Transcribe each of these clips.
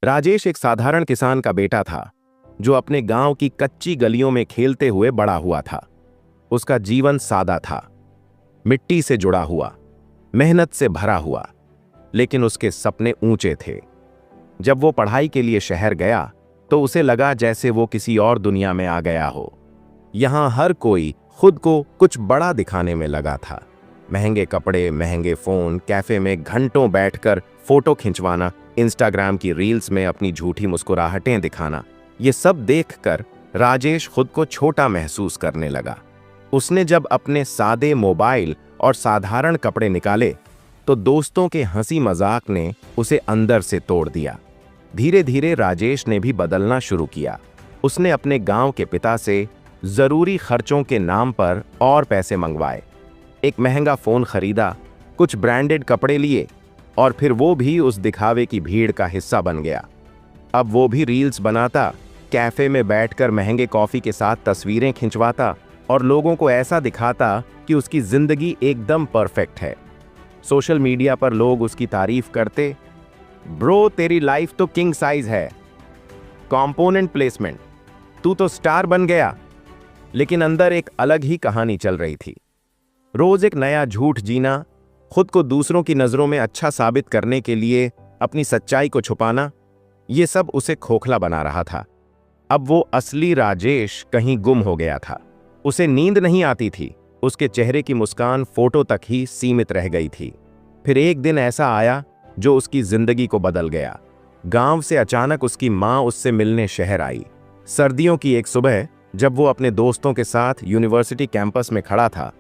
राजेश एक साधारण किसान का बेटा था जो अपने गांव की कच्ची गलियों में खेलते हुए बड़ा हुआ था। उसका जीवन सादा था, मिट्टी से जुड़ा हुआ, मेहनत से भरा हुआ, लेकिन उसके सपने ऊंचे थे। जब वो पढ़ाई के लिए शहर गया तो उसे लगा जैसे वो किसी और दुनिया में आ गया हो। यहां हर कोई खुद को कुछ बड़ा दिखाने में लगा था। महंगे कपड़े, महंगे फोन, कैफे में घंटों बैठकर फोटो खिंचवाना, इंस्टाग्राम की रील्स में अपनी झूठी मुस्कुराहटें दिखाना, ये सब देखकर राजेश खुद को छोटा महसूस करने लगा। उसने जब अपने सादे मोबाइल और साधारण कपड़े निकाले तो दोस्तों के हंसी मजाक ने उसे अंदर से तोड़ दिया। धीरे धीरे राजेश ने भी बदलना शुरू किया। उसने अपने गांव के पिता से जरूरी खर्चों के नाम पर और पैसे मंगवाए, एक महंगा फोन खरीदा, कुछ ब्रांडेड कपड़े लिए और फिर वो भी उस दिखावे की भीड़ का हिस्सा बन गया। अब वो भी रील्स बनाता, कैफे में बैठकर महंगे कॉफी के साथ तस्वीरें खिंचवाता और लोगों को ऐसा दिखाता कि उसकी जिंदगी एकदम परफेक्ट है। सोशल मीडिया पर लोग उसकी तारीफ करते, ब्रो तेरी लाइफ तो किंग साइज है, कंपोनेंट प्लेसमेंट, तू तो स्टार बन गया। लेकिन अंदर एक अलग ही कहानी चल रही थी। रोज एक नया झूठ जीना, खुद को दूसरों की नजरों में अच्छा साबित करने के लिए अपनी सच्चाई को छुपाना, ये सब उसे खोखला बना रहा था। अब वो असली राजेश कहीं गुम हो गया था। उसे नींद नहीं आती थी, उसके चेहरे की मुस्कान फोटो तक ही सीमित रह गई थी। फिर एक दिन ऐसा आया जो उसकी जिंदगी को बदल गया। गांव से अचानक उसकी मां उससे मिलने शहर आई। सर्दियों की एक सुबह जब वो अपने दोस्तों के साथ यूनिवर्सिटी कैंपस में खड़ा था,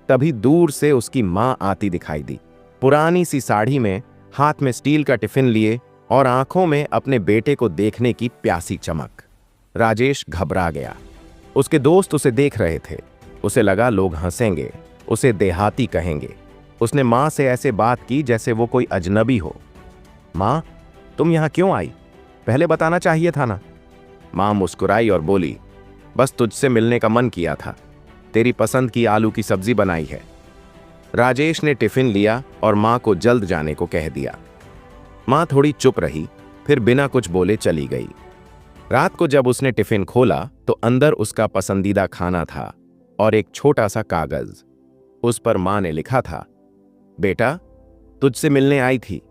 तभी दूर से उसकी मां आती दिखाई दी, पुरानी सी साड़ी में, हाथ में स्टील का टिफिन लिए और आंखों में अपने बेटे को देखने की प्यासी चमक। राजेश घबरा गया। उसके दोस्त उसे देख रहे थे। उसे लगा लोग हंसेंगे, उसे देहाती कहेंगे। उसने मां से ऐसे बात की जैसे वो कोई अजनबी हो। मां, तुम यहां क्यों आई? पहले बताना चाहिए था ना। मां मुस्कुराई और बोली, बस तुझसे मिलने का मन किया था, तेरी पसंद की आलू की सब्जी बनाई है। राजेश ने टिफिन लिया और मां को जल्द जाने को कह दिया। मां थोड़ी चुप रही, फिर बिना कुछ बोले चली गई। रात को जब उसने टिफिन खोला तो अंदर उसका पसंदीदा खाना था और एक छोटा सा कागज। उस पर मां ने लिखा था, बेटा, तुझसे मिलने आई थी,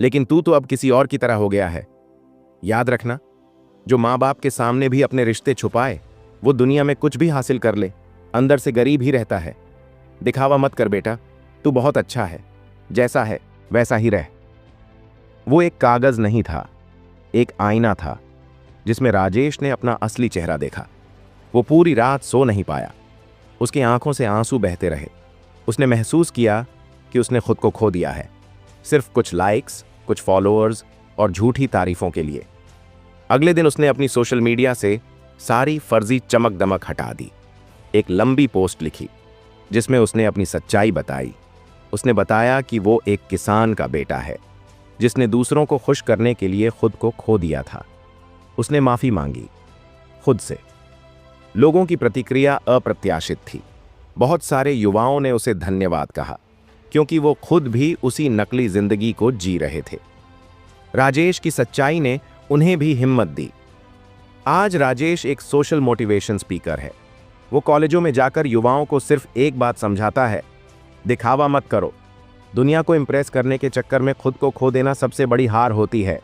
लेकिन तू तो अब किसी और की तरह हो गया है। याद रखना, जो मां बाप के सामने भी अपने रिश्ते छुपाए, वो दुनिया में कुछ भी हासिल कर ले, अंदर से गरीब ही रहता है। दिखावा मत कर बेटा, तू बहुत अच्छा है, जैसा है वैसा ही रह। वो एक कागज नहीं था, एक आईना था जिसमें राजेश ने अपना असली चेहरा देखा। वो पूरी रात सो नहीं पाया। उसकी आंखों से आंसू बहते रहे। उसने महसूस किया कि उसने खुद को खो दिया है, सिर्फ कुछ लाइक्स, कुछ फॉलोअर्स और झूठी तारीफों के लिए। अगले दिन उसने अपनी सोशल मीडिया से सारी फर्जी चमक दमक हटा दी। एक लंबी पोस्ट लिखी जिसमें उसने अपनी सच्चाई बताई। उसने बताया कि वो एक किसान का बेटा है जिसने दूसरों को खुश करने के लिए खुद को खो दिया था। उसने माफी मांगी खुद से। लोगों की प्रतिक्रिया अप्रत्याशित थी। बहुत सारे युवाओं ने उसे धन्यवाद कहा क्योंकि वो खुद भी उसी नकली जिंदगी को जी रहे थे। राजेश की सच्चाई ने उन्हें भी हिम्मत दी। आज राजेश एक सोशल मोटिवेशन स्पीकर है। वो कॉलेजों में जाकर युवाओं को सिर्फ एक बात समझाता है, दिखावा मत करो। दुनिया को इंप्रेस करने के चक्कर में खुद को खो देना सबसे बड़ी हार होती है।